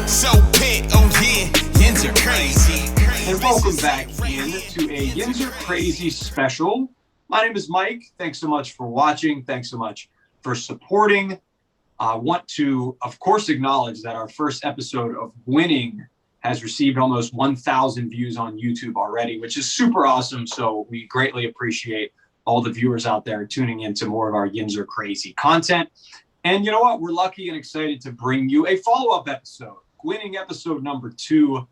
So pit, oh yeah, Yinzer crazy. And welcome back in to a Yinzer Crazy special. My name is Mike. Thanks so much for watching. Thanks so much for supporting. I want to, of course, acknowledge that our first episode of Winning has received almost 1,000 views on YouTube already, which is super awesome. So we greatly appreciate all the viewers out there tuning into more of our Yinzer Crazy content. And you know what? We're lucky and excited to bring you a follow-up episode. Winning episode number 2,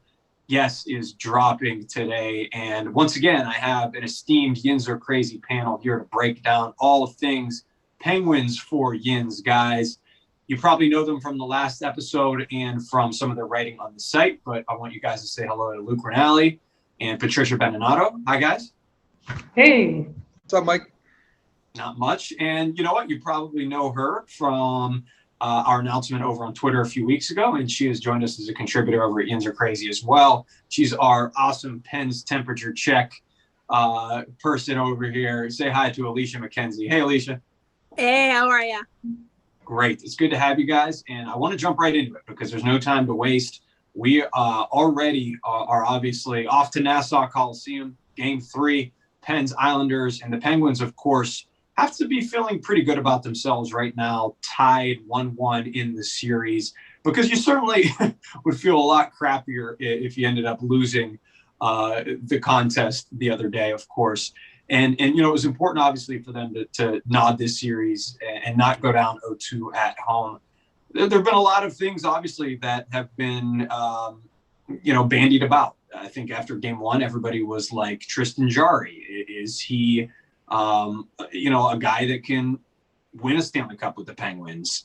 yes, is dropping today. And once again, I have an esteemed Yinzer Crazy panel here to break down all things Penguins for Yins, guys. You probably know them from the last episode and from some of their writing on the site, but I want you guys to say hello to Luke Rinaldi and Patricia Beninato. Hi, guys. Hey. What's up, Mike? Not much. And you know what? You probably know her from our announcement over on Twitter a few weeks ago, and she has joined us as a contributor over at Yinzer Crazy as well. She's our awesome Pens temperature check person over here. Say hi to Alicia McKenzie. Hey, Alicia. Hey, how are you? Great. It's good to have you guys, and I want to jump right into it because there's no time to waste. We already are obviously off to Nassau Coliseum, Game 3, Pens Islanders, and the Penguins, of course, have to be feeling pretty good about themselves right now, tied 1-1 in the series, because you certainly would feel a lot crappier if you ended up losing the contest the other day, of course. And you know, it was important, obviously, for them to nod this series and not go down 0-2 at home. There have been a lot of things, obviously, that have been, bandied about. I think after Game 1, everybody was like, Tristan Jarry, is he a guy that can win a Stanley Cup with the Penguins?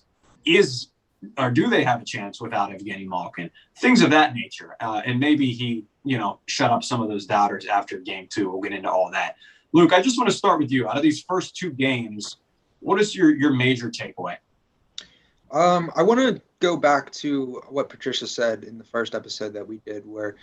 Or do they have a chance without Evgeny Malkin? Things of that nature. And maybe he, shut up some of those doubters after Game 2. We'll get into all that. Luke, I just want to start with you. Out of these first 2 games, what is your major takeaway? I want to go back to what Patricia said in the first episode that we did, where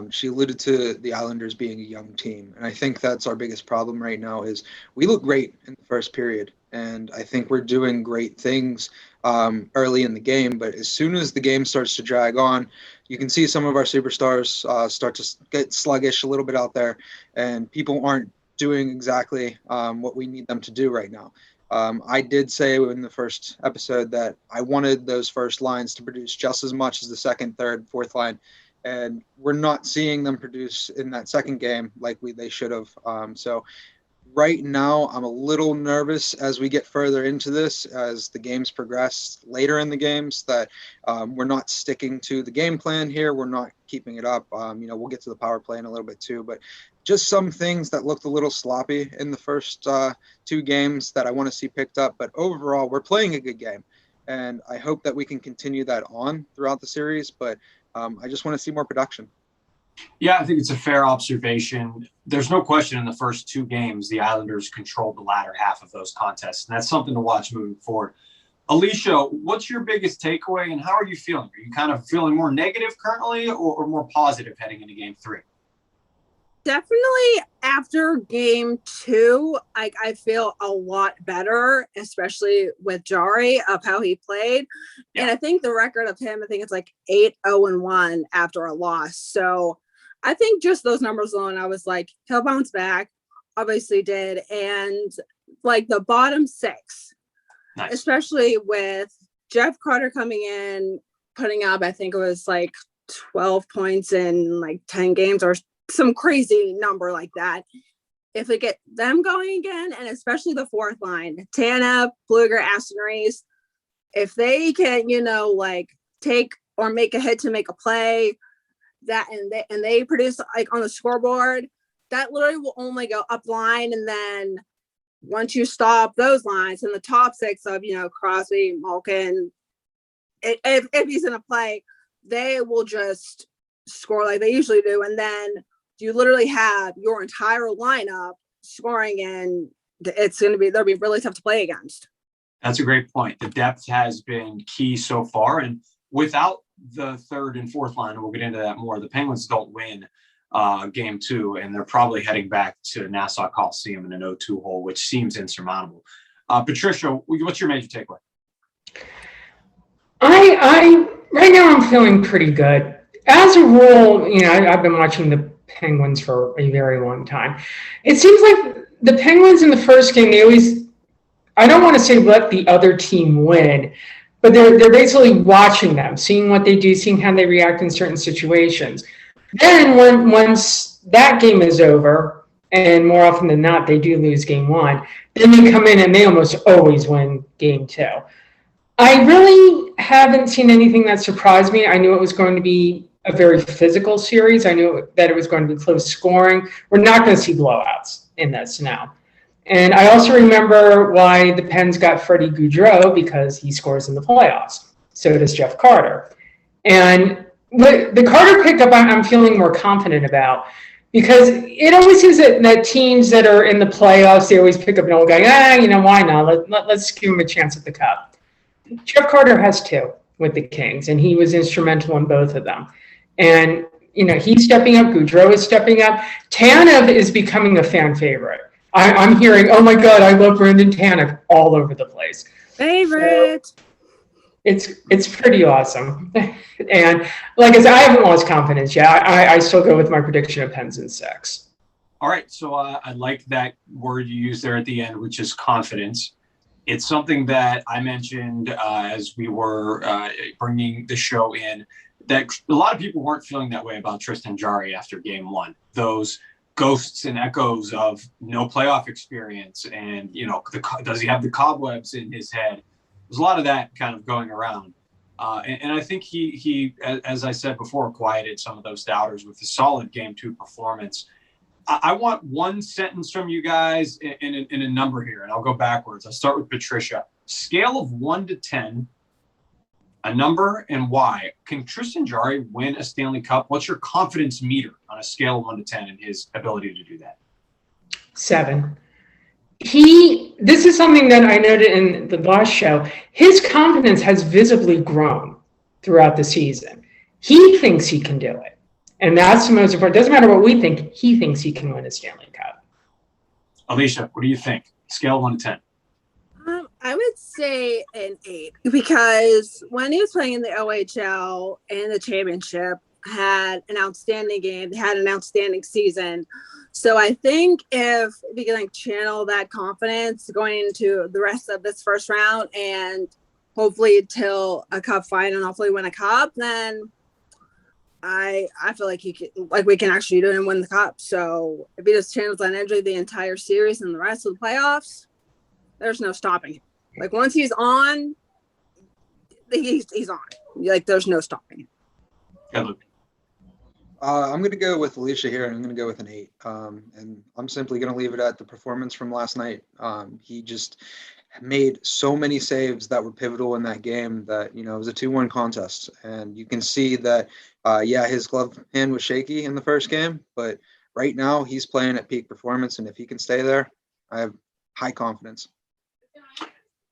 she alluded to the Islanders being a young team. And I think that's our biggest problem right now is we look great in the first period. And I think we're doing great things early in the game. But as soon as the game starts to drag on, you can see some of our superstars start to get sluggish a little bit out there. And people aren't doing exactly what we need them to do right now. I did say in the first episode that I wanted those first lines to produce just as much as the second, third, fourth line. And we're not seeing them produce in that second game like they should have. So right now, I'm a little nervous as we get further into this, as the games progress later in the games, that we're not sticking to the game plan here. We're not keeping it up. We'll get to the power play in a little bit too, but just some things that looked a little sloppy in the first 2 games that I want to see picked up. But overall, we're playing a good game. And I hope that we can continue that on throughout the series. But I just want to see more production. Yeah, I think it's a fair observation. There's no question in the first 2 games, the Islanders controlled the latter half of those contests. And that's something to watch moving forward. Alicia, what's your biggest takeaway and how are you feeling? Are you kind of feeling more negative currently or more positive heading into Game 3? Definitely after Game 2, I feel a lot better, especially with Jarry of how he played. Yeah. And I think the record of him, I think it's like 8-0-1 after a loss. So I think just those numbers alone, I was like, he'll bounce back. Obviously did. And like the bottom 6, nice. Especially with Jeff Carter coming in, putting up, I think it was like 12 points in like 10 games or some crazy number like that. If we get them going again, and especially the fourth line, Tanev, Blueger, Aston Reese, if they can, take or make a hit to make a play, that and they produce like on the scoreboard, that literally will only go up line. And then once you stop those lines in the top 6 of Crosby, Malkin, if he's in a play, they will just score like they usually do, and then you literally have your entire lineup scoring, and they'll be really tough to play against. That's a great point. The depth has been key so far, and without the third and fourth line, and we'll get into that more, the Penguins don't win Game 2, and they're probably heading back to Nassau Coliseum in an 0-2 hole, which seems insurmountable. Patricia, what's your major takeaway? I Right now, I'm feeling pretty good. As a rule, I've been watching the Penguins for a very long time. It seems like the Penguins in the first game, they always, I don't want to say let the other team win, but they're basically watching them, seeing what they do, seeing how they react in certain situations. Then once that game is over, and more often than not, they do lose game one, then they come in and they almost always win game two. I really haven't seen anything that surprised me. I knew it was going to be a very physical series. I knew that it was going to be close scoring. We're not going to see blowouts in this now. And I also remember why the Pens got Freddie Gaudreau, because he scores in the playoffs. So does Jeff Carter. And the Carter pickup, I'm feeling more confident about, because it always seems that teams that are in the playoffs, they always pick up an old guy. Why not? Let's give him a chance at the cup. Jeff Carter has two with the Kings, and he was instrumental in both of them. And, he's stepping up. Gaudreau is stepping up. Tanev is becoming a fan favorite. I'm hearing, oh my God, I love Brendan Tanev all over the place. Favorite. So it's pretty awesome. And like I said, I haven't lost confidence yet. I still go with my prediction of Pens in 6. All right. So I like that word you used there at the end, which is confidence. It's something that I mentioned as we were bringing the show in, that a lot of people weren't feeling that way about Tristan Jarry after game one. Those ghosts and echoes of no playoff experience, and does he have the cobwebs in his head? There's a lot of that kind of going around, and I think he, as I said before, quieted some of those doubters with a solid game 2 performance. I want one sentence from you guys in a number here, and I'll go backwards. I'll start with Patricia. Scale of 1 to 10, a number and why. Can Tristan Jarry win a Stanley Cup? What's your confidence meter on a scale of 1 to 10 in his ability to do that? 7. This is something that I noted in the last show. His confidence has visibly grown throughout the season. He thinks he can do it. And that's the most important. It doesn't matter what we think. He thinks he can win a Stanley Cup. Alicia, what do you think? Scale of 1 to 10. I would say an 8, because when he was playing in the OHL and the championship, had an outstanding game, had an outstanding season. So I think if we can channel that confidence going into the rest of this first round and hopefully till a cup final and hopefully win a cup, then I feel like we can actually do it and win the cup. So if he just channels that energy the entire series and the rest of the playoffs, there's no stopping him. Once he's on, he's on. There's no stopping him. Yeah, Luke. I'm going to go with Alicia here, and I'm going to go with an 8. And I'm simply going to leave it at the performance from last night. He just made so many saves that were pivotal in that game that, it was a 2-1 contest. And you can see that, his glove hand was shaky in the first game, but right now he's playing at peak performance. And if he can stay there, I have high confidence.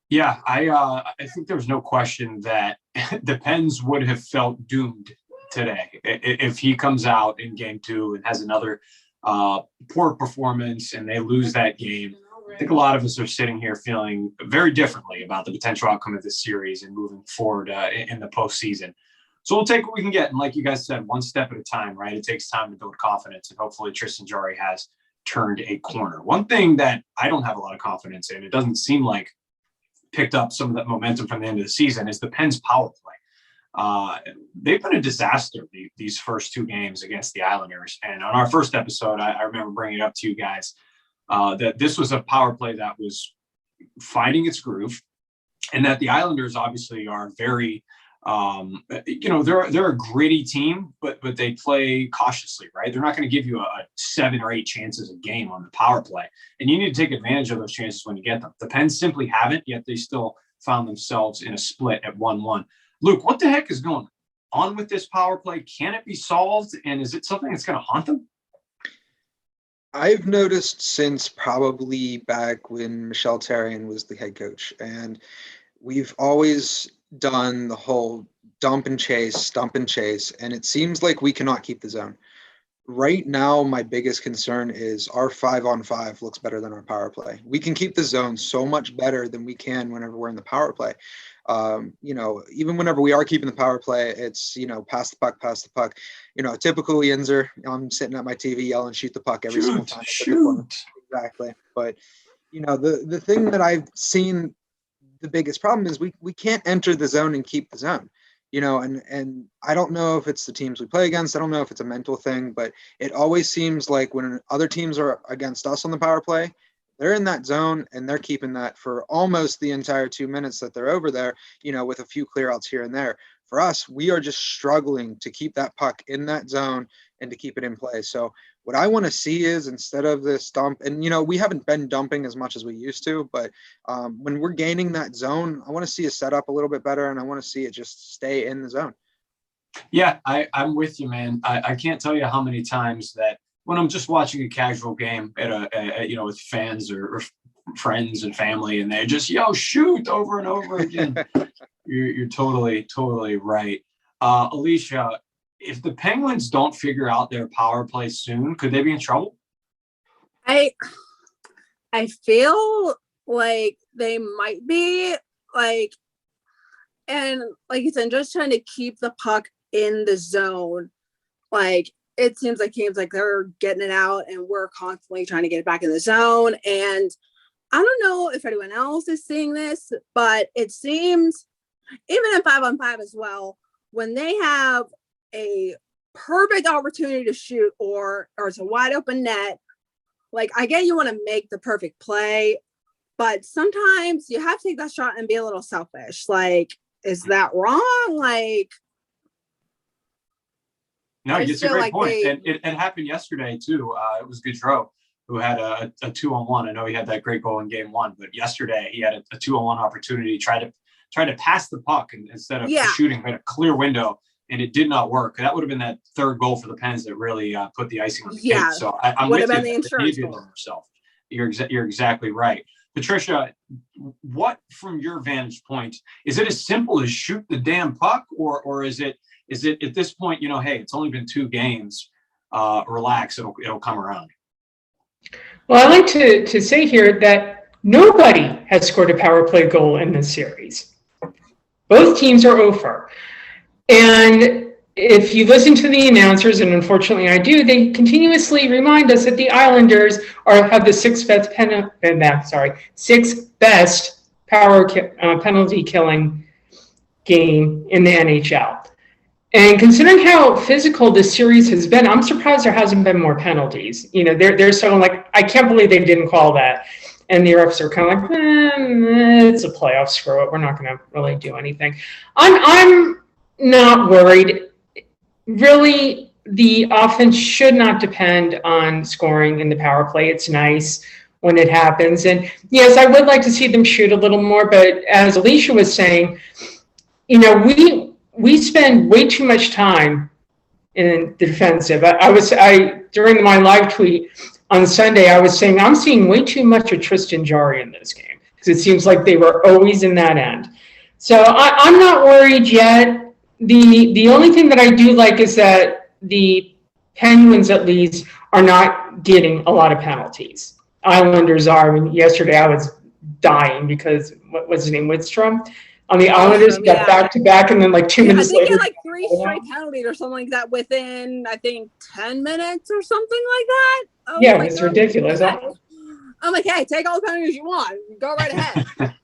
Yeah, I think there's no question that the Pens would have felt doomed today if he comes out in game 2 and has another poor performance and they lose that game. I think a lot of us are sitting here feeling very differently about the potential outcome of this series and moving forward in the postseason. So we'll take what we can get. And like you guys said, one step at a time, right? It takes time to build confidence, and hopefully Tristan Jarry has turned a corner. One thing that I don't have a lot of confidence in, it doesn't seem like picked up some of that momentum from the end of the season, is the Pens power play. They've been a disaster these first 2 games against the Islanders. And on our first episode, I remember bringing it up to you guys that this was a power play that was finding its groove, and that the Islanders obviously are very, they're a gritty team, but they play cautiously, right? They're not going to give you a 7 or 8 chances a game on the power play, and you need to take advantage of those chances when you get them. The Pens simply haven't, yet they still found themselves in a split at 1-1. Luke, what the heck is going on with this power play? Can it be solved? And is it something that's going to haunt them? I've noticed since probably back when Michel Therrien was the head coach, and we've always done the whole dump and chase, and it seems like we cannot keep the zone. right now, my biggest concern is our 5-on-5 looks better than our power play. We can keep the zone so much better than we can whenever we're in the power play. Even whenever we are keeping the power play, it's, pass the puck. Typical Yinzer, I'm sitting at my TV yelling, shoot the puck every single time. Exactly. But, the thing that I've seen, the biggest problem is we can't enter the zone and keep the zone. And I don't know if it's the teams we play against. I don't know if it's a mental thing, but it always seems like when other teams are against us on the power play, they're in that zone and they're keeping that for almost the entire 2 minutes that they're over there, with a few clear outs here and there. For us, we are just struggling to keep that puck in that zone and to keep it in play. So what I want to see is, instead of this dump, and, we haven't been dumping as much as we used to, but when we're gaining that zone, I want to see it set up a little bit better, and I want to see it just stay in the zone. Yeah, I'm with you, man. I can't tell you how many times that when I'm just watching a casual game with fans or friends and family, and they just shoot over and over again. You're totally right. Alicia, if the Penguins don't figure out their power play soon, could they be in trouble? I feel like they might be, and like you said, just trying to keep the puck in the zone. It seems like teams they're getting it out, and we're constantly trying to get it back in the zone. And I don't know if anyone else is seeing this, but it seems even in 5-on-5 as well, when they have a perfect opportunity to shoot or it's a wide open net, I get you want to make the perfect play, but sometimes you have to take that shot and be a little selfish. Is that wrong? No, it's a great point. And it happened yesterday too. It was Gaudreau who had a 2-on-1. I know he had that great goal in game 1, but yesterday he had a 2-on-1 opportunity, tried to pass the puck instead of shooting, had a clear window, and it did not work. That would have been that third goal for the Pens that really put the icing on the cake. So I'm with you. The insurance goal. You're exactly right. Patricia, what, from your vantage point, is it as simple as shoot the damn puck, or is it at this point, hey, it's only been 2 games, relax, it'll come around? Well, I like to say here that nobody has scored a power play goal in this series. Both teams are 0-for. And if you listen to the announcers, and unfortunately I do, they continuously remind us that the Islanders have the sixth best penalty killing game in the NHL. And considering how physical this series has been, I'm surprised there hasn't been more penalties. They're so I can't believe they didn't call that. And the refs are kind of it's a playoff, screw it. We're not going to really do anything. I'm not worried. Really, the offense should not depend on scoring in the power play. It's nice when it happens. And yes, I would like to see them shoot a little more. But as Alicia was saying, we spend way too much time in the defensive. During my live tweet on Sunday, I was saying I'm seeing way too much of Tristan Jarry in this game because it seems like they were always in that end. So I'm not worried yet. The only thing that I do like is that the Penguins, at least, are not getting a lot of penalties. Islanders are. Yesterday I was dying because what was his name, Lidstrom? On the Islanders, got back-to-back, and then 2 minutes later. I think he had 3 straight penalties or something like that within, I think, 10 minutes or something like that. It's ridiculous. I'm like, hey, take all the penalties you want. Go right ahead.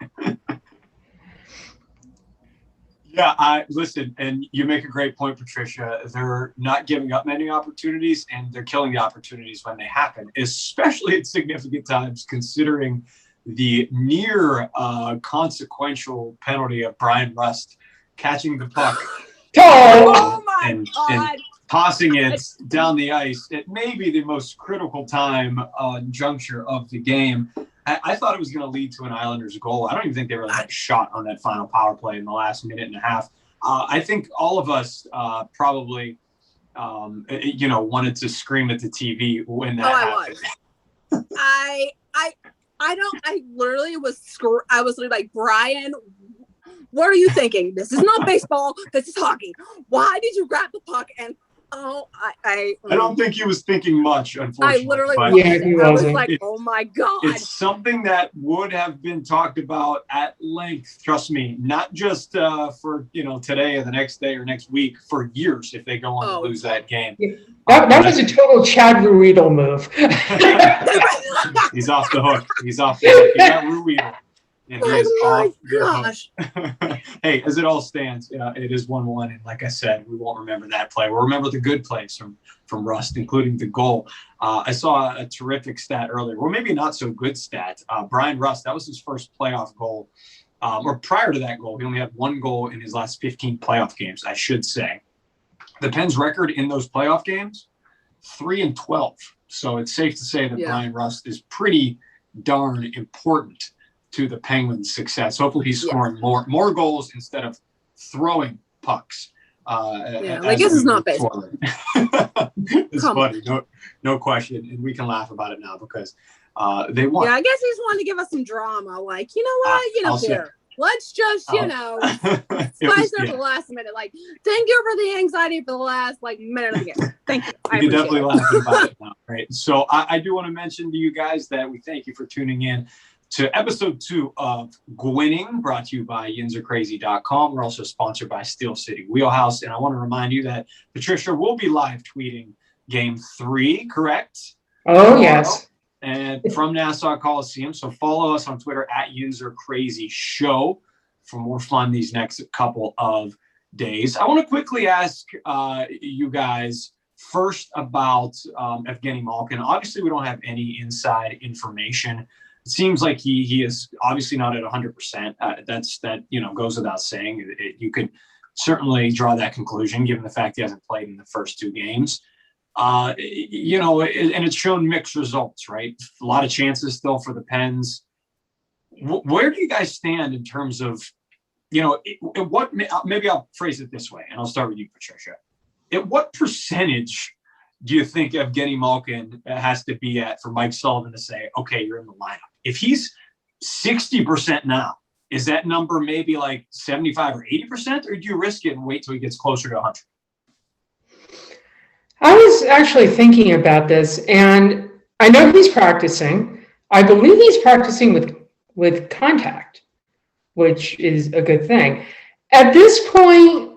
Yeah, listen, and you make a great point, Patricia. They're not giving up many opportunities, and they're killing the opportunities when they happen, especially at significant times, considering the near consequential penalty of Brian Rust catching the puck and tossing it down the ice at maybe the most critical time juncture of the game. I thought it was going to lead to an Islanders goal. I don't even think they really had a shot on that final power play in the last minute and a half. I think all of us probably, wanted to scream at the TV when that happened. I literally was like, Brian, what are you thinking? This is not baseball. This is hockey. Why did you grab the puck and Oh, I don't think he was thinking much, I unfortunately. literally but watched Yeah, it. he I was wasn't. like, oh my God. It's something that would have been talked about at length, trust me, not just for today or the next day or next week, for years if they go on to lose that game. Yeah. That was a total Chad Ruedel move. He's off the hook. He's off the hook. He got Ruedel. And he is Oh my off gosh. the hook. Hey, as it all stands, it is 1-1. And like I said, we won't remember that play. We'll remember the good plays from Rust, including the goal. I saw a terrific stat earlier. Well, maybe not so good stat. Brian Rust, that was his first playoff goal. Or prior to that goal, he only had one goal in his last 15 playoff games, I should say. The Pens' record in those playoff games, 3-12. So it's safe to say that Brian Rust is pretty darn important to the Penguins' success. Hopefully he's scoring more goals instead of throwing pucks. I guess it's not baseball. It's funny, no question. And we can laugh about it now because they won. Yeah, I guess he just wanted to give us some drama. Like, you know what? Here. Let's just, spice it up the last minute. Like, thank you for the anxiety for the last minute of the game. Thank you. You can definitely laugh about it now, right? So I do want to mention to you guys that we thank you for tuning in to episode 2 of GUINNING, brought to you by YinzerCrazy.com. We're also sponsored by Steel City Wheelhouse. And I want to remind you that Patricia will be live tweeting Game 3, correct? Oh, yes. And from Nassau Coliseum. So follow us on Twitter at YinzerCrazyShow for more fun these next couple of days. I want to quickly ask you guys first about Evgeny Malkin. Obviously, we don't have any inside information. It seems like he is obviously not at 100%. That goes without saying. You could certainly draw that conclusion given the fact he hasn't played in the first 2 games. And it's shown mixed results, right? A lot of chances still for the Pens. Where do you guys stand in terms of, maybe I'll phrase it this way, and I'll start with you, Patricia. At what percentage do you think Evgeny Malkin has to be at for Mike Sullivan to say, okay, you're in the lineup? If he's 60% now, is that number maybe like 75 or 80%, or do you risk it and wait till he gets closer to 100? I was actually thinking about this, and I know he's practicing. I believe he's practicing with contact, which is a good thing. At this point,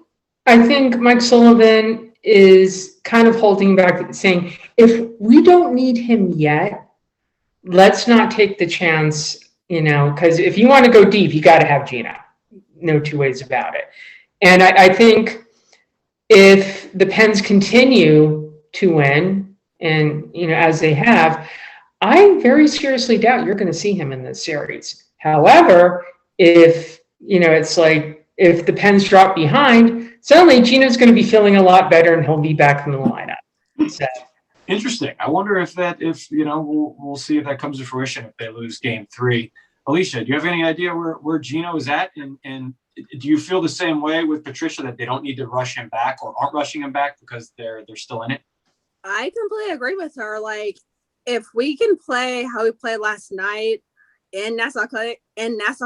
I think Mike Sullivan is kind of holding back, saying, if we don't need him yet, let's not take the chance, because if you want to go deep, you got to have Gino. No two ways about it. And I think if the Pens continue to win, and as they have, I very seriously doubt you're going to see him in this series. However, if it's like if the Pens drop behind, suddenly Gino's going to be feeling a lot better, and he'll be back in the lineup. So. Interesting. I wonder if we'll see if that comes to fruition if they lose Game 3. Alicia, do you have any idea where Gino is at, and do you feel the same way with Patricia that they don't need to rush him back or aren't rushing him back because they're still in it? I completely agree with her. Like, if we can play how we played last night in Nassau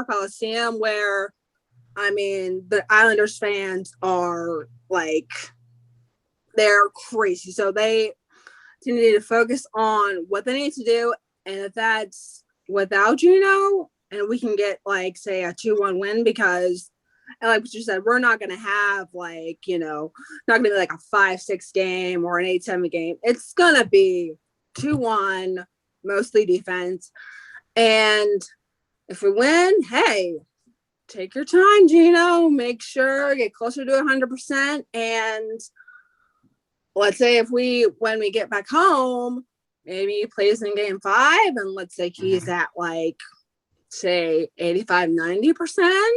Coliseum, where, the Islanders fans are they're crazy. So they need to focus on what they need to do. And if that's without Gino, and we can get say a 2-1 win, because and like you said, we're not going to have not going to be a 5-6 game or an 8-7 game. It's going to be 2-1, mostly defense. And if we win, hey, take your time, Gino. Make sure, get closer to 100%. And let's say when we get back home, maybe he plays in Game 5, and let's say he's at say 85, 90%.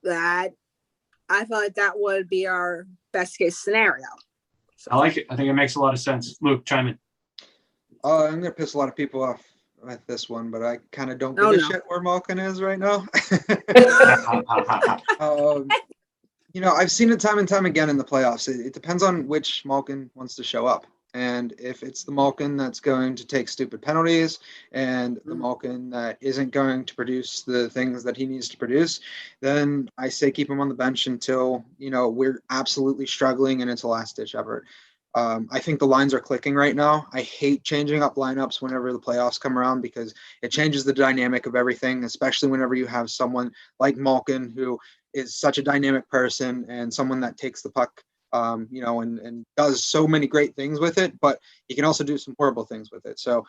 That I feel like that would be our best case scenario. I like it. I think it makes a lot of sense. Luke, chime in. I'm going to piss a lot of people off with this one, but I kind of don't give a shit where Malkin is right now. I've seen it time and time again in the playoffs. It depends on which Malkin wants to show up. And if it's the Malkin that's going to take stupid penalties and the Malkin that isn't going to produce the things that he needs to produce, then I say keep him on the bench until, we're absolutely struggling and it's a last-ditch effort. I think the lines are clicking right now. I hate changing up lineups whenever the playoffs come around because it changes the dynamic of everything, especially whenever you have someone like Malkin who is such a dynamic person and someone that takes the puck and does so many great things with it, but he can also do some horrible things with it. So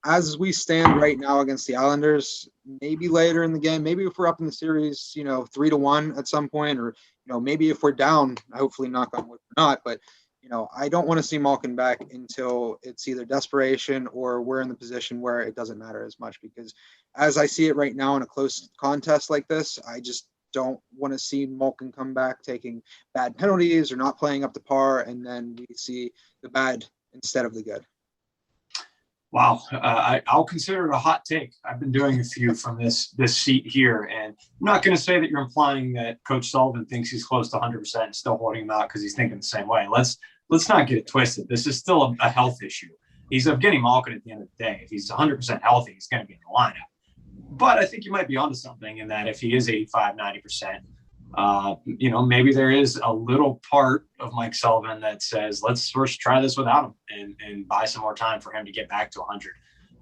as we stand right now against the Islanders, maybe later in the game, maybe if we're up in the series, 3-1 at some point, or, maybe if we're down, hopefully knock on wood or not, but I don't want to see Malkin back until it's either desperation or we're in the position where it doesn't matter as much, because as I see it right now in a close contest like this, I just don't want to see Malkin come back taking bad penalties or not playing up to par, and then we see the bad instead of the good. Wow, I'll consider it a hot take. I've been doing a few from this seat here, and I'm not going to say that you're implying that Coach Sullivan thinks he's close to 100% and still holding him out because he's thinking the same way. Let's not get it twisted. This is still a health issue. He's Evgeny Malkin at the end of the day. If he's 100% healthy, he's going to be in the lineup. But I think you might be onto something in that if he is 85, 90%, maybe there is a little part of Mike Sullivan that says, let's first try this without him and buy some more time for him to get back to 100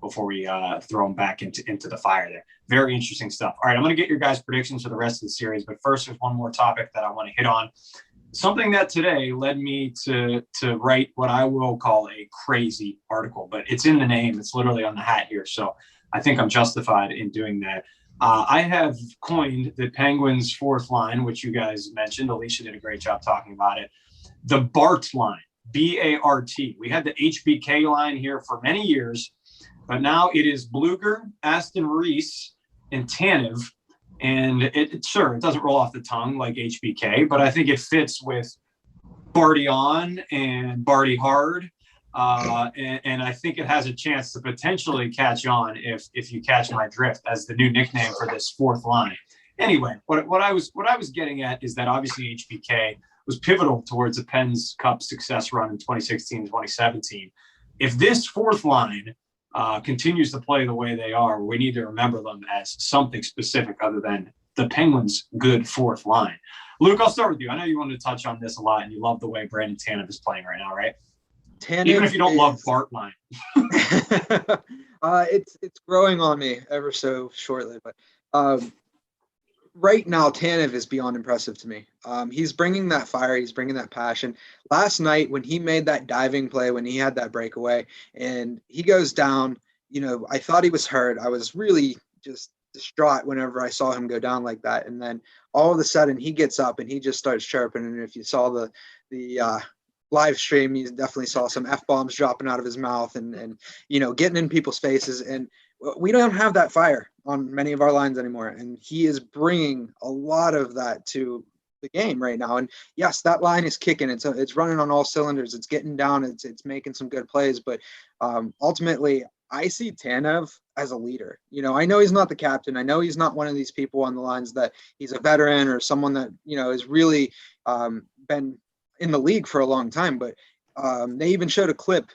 before we throw him back into the fire there. Very interesting stuff. All right, I'm going to get your guys' predictions for the rest of the series. But first, there's one more topic that I want to hit on. Something that today led me to write what I will call a crazy article, but it's in the name. It's literally on the hat here. So I think I'm justified in doing that. I have coined the Penguins' fourth line, which you guys mentioned. Alicia did a great job talking about it. The BART line, B-A-R-T. We had the HBK line here for many years, but now it is Bluger, Aston Reese, and Tanev. And it doesn't roll off the tongue like HBK, but I think it fits with Barty on and Barty hard. And I think it has a chance to potentially catch on if you catch my drift as the new nickname for this fourth line. Anyway, what I was getting at is that obviously HBK was pivotal towards the Pens Cup success run in 2016, 2017. If this fourth line continues to play the way they are, we need to remember them as something specific other than the Penguins' good fourth line. Luke, I'll start with you. I know you wanted to touch on this a lot, and you love the way Brandon Tanev is playing right now, right? Even if you don't love Bart line. It's growing on me ever so shortly, but right now Tanev is beyond impressive to me. He's bringing that fire, he's bringing that passion. Last night when he made that diving play, when he had that breakaway and he goes down, I thought he was hurt. I was really just distraught whenever I saw him go down like that, and then all of a sudden he gets up and he just starts chirping. And if you saw the live stream, you definitely saw some F-bombs dropping out of his mouth and getting in people's faces. And we don't have that fire on many of our lines anymore. And he is bringing a lot of that to the game right now. And yes, that line is kicking. It's running on all cylinders. It's getting down. It's making some good plays. But ultimately, I see Tanev as a leader. I know he's not the captain. I know he's not one of these people on the lines that he's a veteran or someone that, has really been in the league for a long time, but they even showed a clip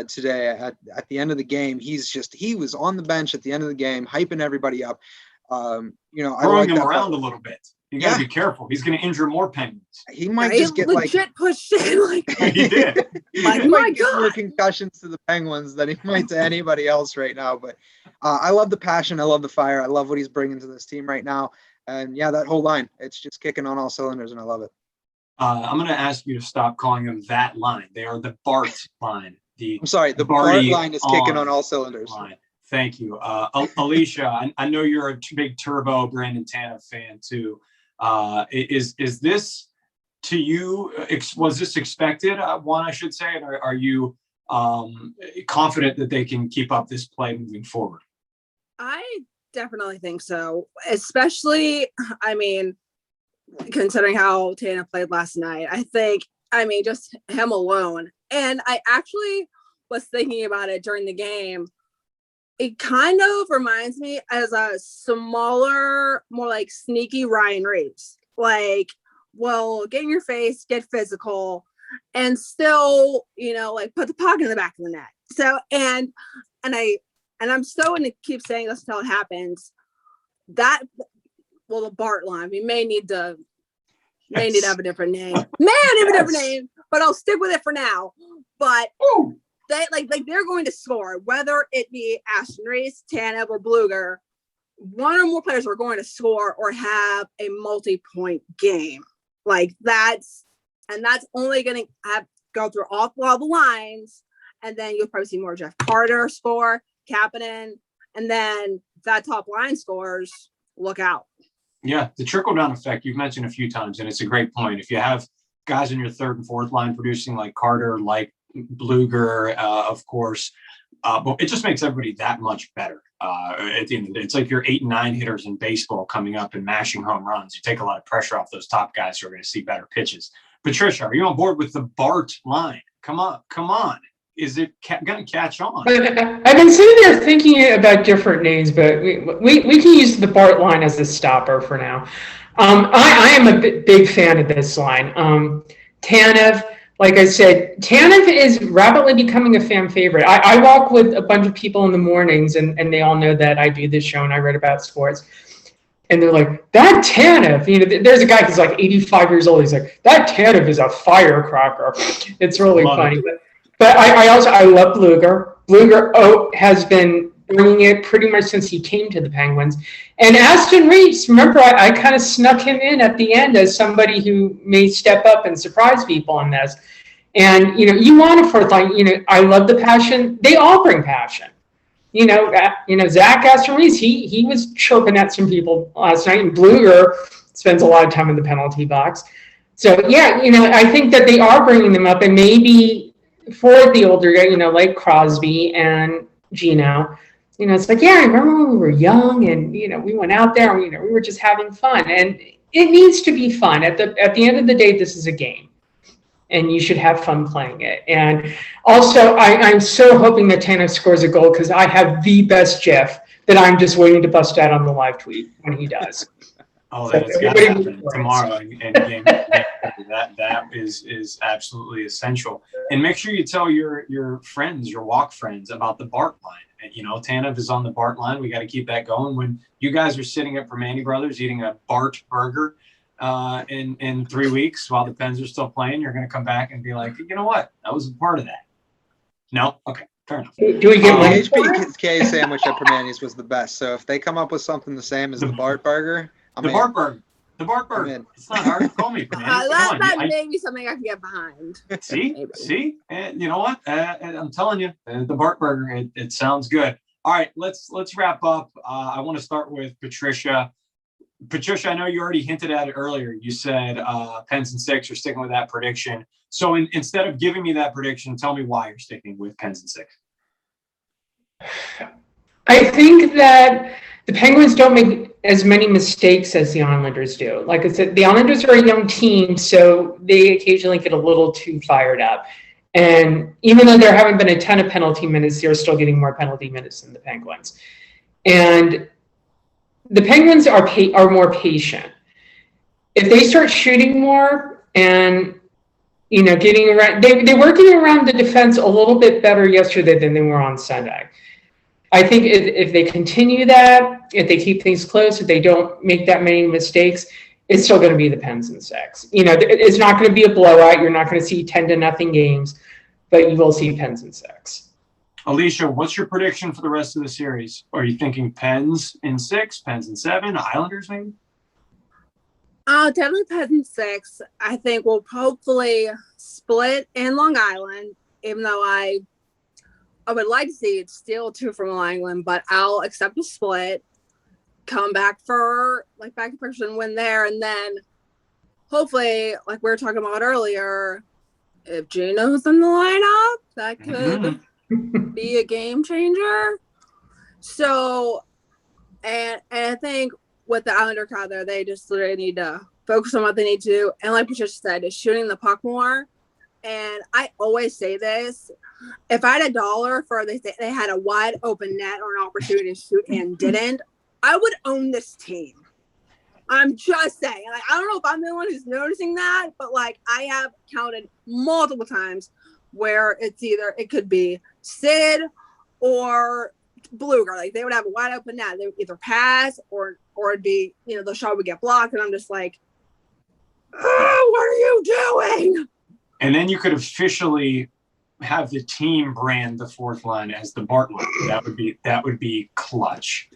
today at the end of the game. He was on the bench at the end of the game, hyping everybody up. Throwing him around a little bit. You got to be careful. He's going to injure more Penguins. He might just get legit pushed in. He did. He might get more concussions to the Penguins than he might to anybody else right now. But I love the passion. I love the fire. I love what he's bringing to this team right now. And yeah, that whole line, it's just kicking on all cylinders, and I love it. I'm going to ask you to stop calling them that line. They are the BART line. I'm sorry, the BART line is kicking on all cylinders. Line. Thank you. Alicia, I know you're a big Turbo Brandon Tanev fan too. Is this to you, was this expected? One, I should say, or are you confident that they can keep up this play moving forward? I definitely think so, especially, considering how Tanev played last night. Just him alone. And I actually was thinking about it during the game. It kind of reminds me as a smaller, more like sneaky Ryan Reeves. Get in your face, get physical. and still, like put the puck in the back of the net. So, and I'm so going to keep saying this until it happens. The Bart line, we may need to have a different name. But I'll stick with it for now. But they're going to score, whether it be Ashton Reese, Tanev, or Bluger. One or more players are going to score or have a multi-point game. That's only going to go through all the lines, and then you'll probably see more Jeff Carter score, Kapanen, and then if that top line scores, look out. Yeah, the trickle-down effect you've mentioned a few times, and it's a great point. If you have guys in your third and fourth line producing like Carter, like Bluger, of course, but it just makes everybody that much better. At the end of the day, it's like your 8 and 9 hitters in baseball coming up and mashing home runs. You take a lot of pressure off those top guys who are going to see better pitches. Patricia, are you on board with the Bart line? Come on. Is it going to catch on? I've been sitting there thinking about different names, but we can use the Bart line as a stopper for now. I am a big fan of this line. Tanev, like I said, Tanev is rapidly becoming a fan favorite. I walk with a bunch of people in the mornings, and they all know that I do this show and I write about sports. And they're like, that Tanev, there's a guy who's like 85 years old. He's like, that Tanev is a firecracker. It's really funny. But I love Bluger. Bluger has been bringing it pretty much since he came to the Penguins. And Aston Reese, remember, I kind of snuck him in at the end as somebody who may step up and surprise people on this. And, you want a fourth line. I love the passion. They all bring passion. Zach Aston Reese, he was chirping at some people last night. And Bluger spends a lot of time in the penalty box. So, yeah, I think that they are bringing them up. And maybe for the older guy, like Crosby and Gino, it's like, yeah, I remember when we were young and, we went out there and, we were just having fun. And it needs to be fun. At the end of the day, this is a game. And you should have fun playing it. And also, I'm so hoping that Tanev scores a goal because I have the best GIF that I'm just waiting to bust out on the live tweet when he does. That's got to happen tomorrow in game. That is absolutely essential. And make sure you tell your friends, your walk friends, about the Bart line. Tanev is on the Bart line. We got to keep that going. When you guys are sitting at Permane Brothers eating a Bart burger in 3 weeks while the Pens are still playing, you're going to come back and be like, you know what? I was a part of that. No? Okay. Fair enough. Do we get the HBK sandwich at Permane's was the best. So if they come up with something the same as the Bart burger, The Bart burger. It's not hard to call me. That may be something I can get behind. See, and you know what? I'm telling you, the Bart burger. It sounds good. All right, let's wrap up. I want to start with Patricia. Patricia, I know you already hinted at it earlier. You said Pens and 6. You're sticking with that prediction. So instead of giving me that prediction, tell me why you're sticking with Pens and 6. I think that the Penguins don't make as many mistakes as the Islanders do. Like I said, the Islanders are a young team, so they occasionally get a little too fired up. And even though there haven't been a ton of penalty minutes, they're still getting more penalty minutes than the Penguins. And the Penguins are more patient. If they start shooting more and getting around, they were getting around the defense a little bit better yesterday than they were on Sunday. I think if they continue that, if they keep things close, if they don't make that many mistakes, it's still going to be the Pens and 6. It's not going to be a blowout. You're not going to see 10-0 games, but you will see Pens and 6. Alicia, what's your prediction for the rest of the series? Are you thinking Pens in 6, Pens in 7, Islanders maybe? Definitely Pens in 6. I think we'll hopefully split in Long Island, even though I would like to see it steal 2 from Long Island, but I'll accept a split, come back for back to person, win there, and then hopefully, like we were talking about earlier, if Gino's in the lineup, that could be a game changer. So, and I think with the Islander crowd there, they just literally need to focus on what they need to do. And like Patricia said, is shooting the puck more. And I always say this, if I had $1 for they had a wide open net or an opportunity to shoot and didn't, I would own this team. I'm just saying. Like, I don't know if I'm the one who's noticing that, but like I have counted multiple times where it could be Sid or Bluger. Like they would have a wide open net. They would either pass or it'd be, the shot would get blocked. And I'm just like, oh, what are you doing? And then you could officially have the team brand the fourth line as the Bart line. That would be clutch.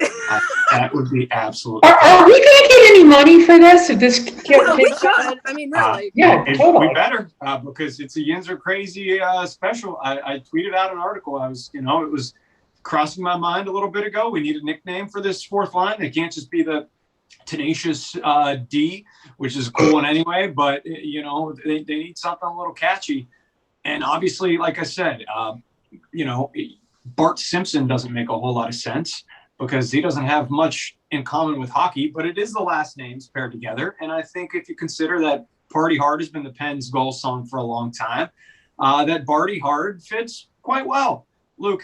That would be absolutely. Are we going to get any money for this? If this well, we should. I mean, really. Yeah, totally. We better because it's a Yinzer crazy special. I tweeted out an article. I was, it was crossing my mind a little bit ago. We need a nickname for this fourth line. It can't just be the Tenacious D, which is a cool one anyway. But they need something a little catchy. And obviously, like I said, Bart Simpson doesn't make a whole lot of sense because he doesn't have much in common with hockey, but it is the last names paired together. And I think if you consider that Party Hard has been the Pens' goal song for a long time, that Barty Hard fits quite well. Luke,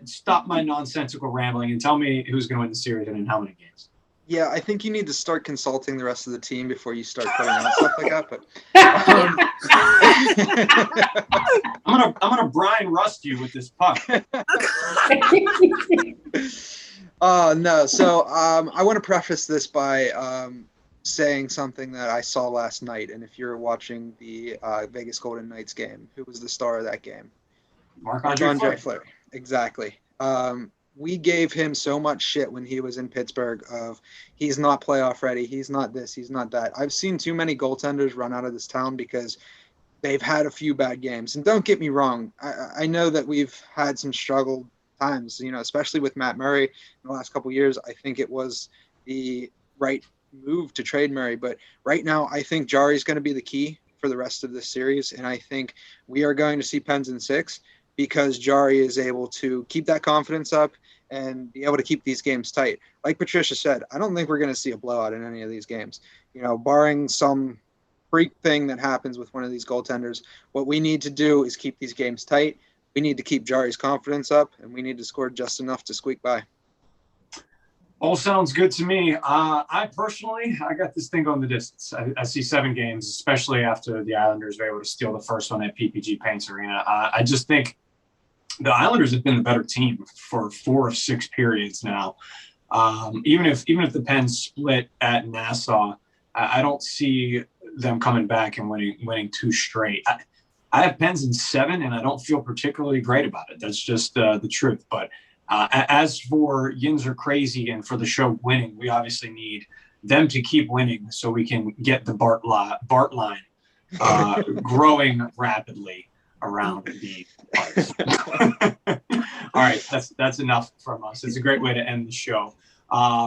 stop my nonsensical rambling and tell me who's going to win the series and in how many games. Yeah, I think you need to start consulting the rest of the team before you start putting out stuff like that. But I'm gonna Brian Rust you with this puck. No. So I want to preface this by saying something that I saw last night. And if you're watching the Vegas Golden Knights game, who was the star of that game? Marc-Andre Fleury. Exactly. We gave him so much shit when he was in Pittsburgh of he's not playoff ready, he's not this, he's not that. I've seen too many goaltenders run out of this town because they've had a few bad games. And don't get me wrong, I know that we've had some struggle times, especially with Matt Murray in the last couple of years. I think it was the right move to trade Murray. But right now, I think Jari's going to be the key for the rest of this series. And I think we are going to see Pens in 6. Because Jari is able to keep that confidence up and be able to keep these games tight. Like Patricia said, I don't think we're going to see a blowout in any of these games. Barring some freak thing that happens with one of these goaltenders, what we need to do is keep these games tight. We need to keep Jari's confidence up, and we need to score just enough to squeak by. All sounds good to me. I got this thing going the distance. I see 7 games, especially after the Islanders were able to steal the first one at PPG Paints Arena. I just think the Islanders have been the better team for 4 of 6 periods now. Even if the Pens split at Nassau, I don't see them coming back and winning 2 straight. I have Pens in 7, and I don't feel particularly great about it. That's just the truth. But as for Yinzer Crazy and for the show winning, we obviously need them to keep winning so we can get the Bart line growing rapidly around the parts. All right, that's enough from us. It's a great way to end the show.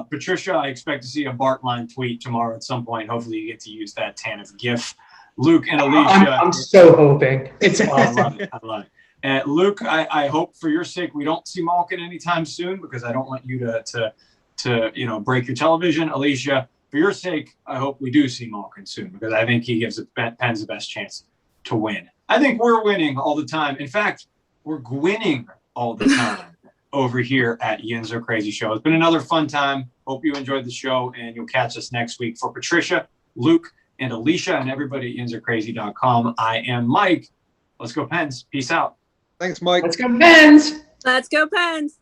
Patricia, I expect to see a Bart line tweet tomorrow at some point. Hopefully you get to use that TANF GIF. Luke and Alicia. I'm so hoping. It's awesome. I love it. Luke, I hope for your sake we don't see Malkin anytime soon because I don't want you to break your television. Alicia, for your sake, I hope we do see Malkin soon because I think he gives the Pens the best chance to win. I think we're winning all the time. In fact, we're gwinning all the time over here at Yinzer Crazy Show. It's been another fun time. Hope you enjoyed the show, and you'll catch us next week. For Patricia, Luke, and Alicia, and everybody at yinzercrazy.com, I am Mike. Let's go Pens. Peace out. Thanks, Mike. Let's go Pens. Let's go Pens.